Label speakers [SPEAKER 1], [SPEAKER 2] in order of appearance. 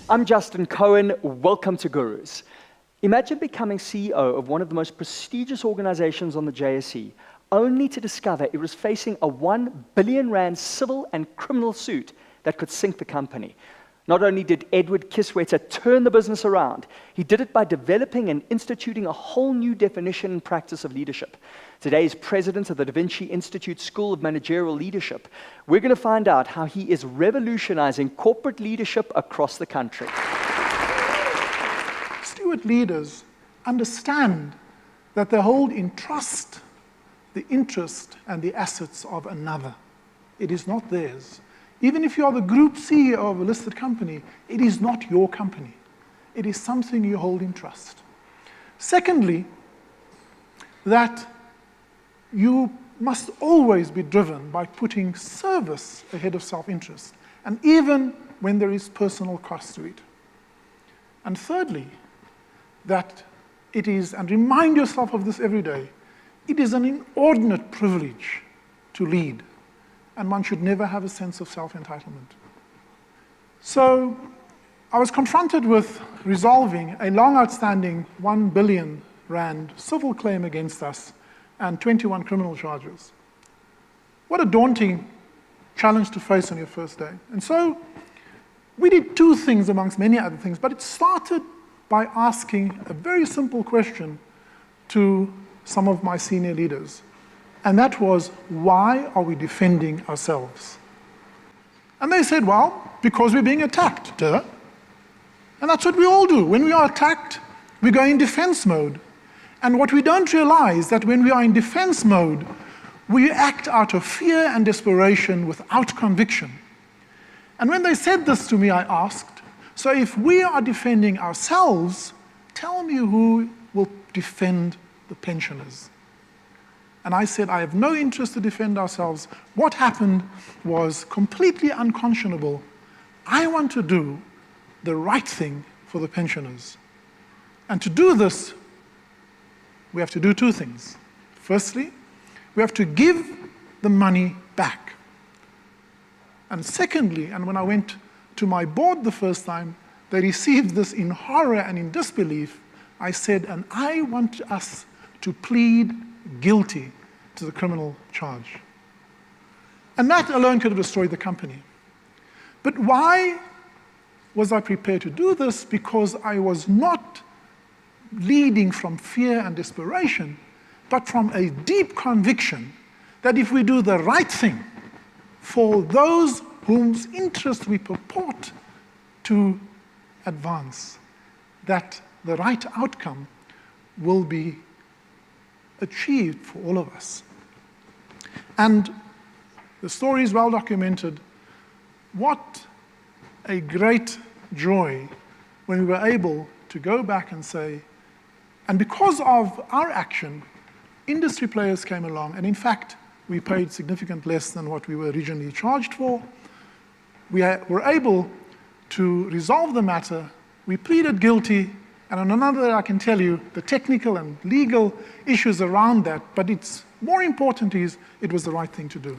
[SPEAKER 1] I'm Justin Cohen. Welcome to Gurus. Imagine becoming CEO of one of the most prestigious organizations on the JSE, only to discover it was facing a R1 billion civil and criminal suit that could sink the company. Not only did Edward Kieswetter turn the business around, he did it by developing and instituting a whole new definition and practice of leadership. Today, he's president of the Da Vinci Institute School of Managerial Leadership. We're going to find out how he is revolutionizing corporate leadership across the country.
[SPEAKER 2] Steward leaders understand that they hold in trust the interest and the assets of another. It is not theirs. Even if you are the group CEO of a listed company, it is not your company. It is something you hold in trust. Secondly, that you must always be driven by putting service ahead of self-interest, and even when there is personal cost to it. And thirdly, that it is, and remind yourself of this every day, it is an inordinate privilege to lead, and one should never have a sense of self-entitlement. So I was confronted with resolving a long outstanding R1 billion civil claim against us and 21 criminal charges. What a daunting challenge to face on your first day. And so we did two things amongst many other things, but it started by asking a very simple question to some of my senior leaders. And that was, why are we defending ourselves? And they said, well, because we're being attacked, duh. And that's what we all do. When we are attacked, we go in defense mode. And what we don't realize that when we are in defense mode, we act out of fear and desperation without conviction. And when they said this to me, I asked, so if we are defending ourselves, tell me who will defend the pensioners? And I said, I have no interest to defend ourselves. What happened was completely unconscionable. I want to do the right thing for the pensioners. And to do this, we have to do two things. Firstly, we have to give the money back. And secondly, and when I went to my board the first time, they received this in horror and in disbelief. I said, and I want us to plead guilty to the criminal charge. And that alone could have destroyed the company. But why was I prepared to do this? Because I was not leading from fear and desperation, but from a deep conviction that if we do the right thing for those whose interest we purport to advance, that the right outcome will be achieved for all of us. And the story is well documented. What a great joy when we were able to go back and say, and because of our action, industry players came along, and in fact, we paid significantly less than what we were originally charged for. We were able to resolve the matter. We pleaded guilty, and on another, I can tell you the technical and legal issues around that, but it's more important is it was the right thing to do.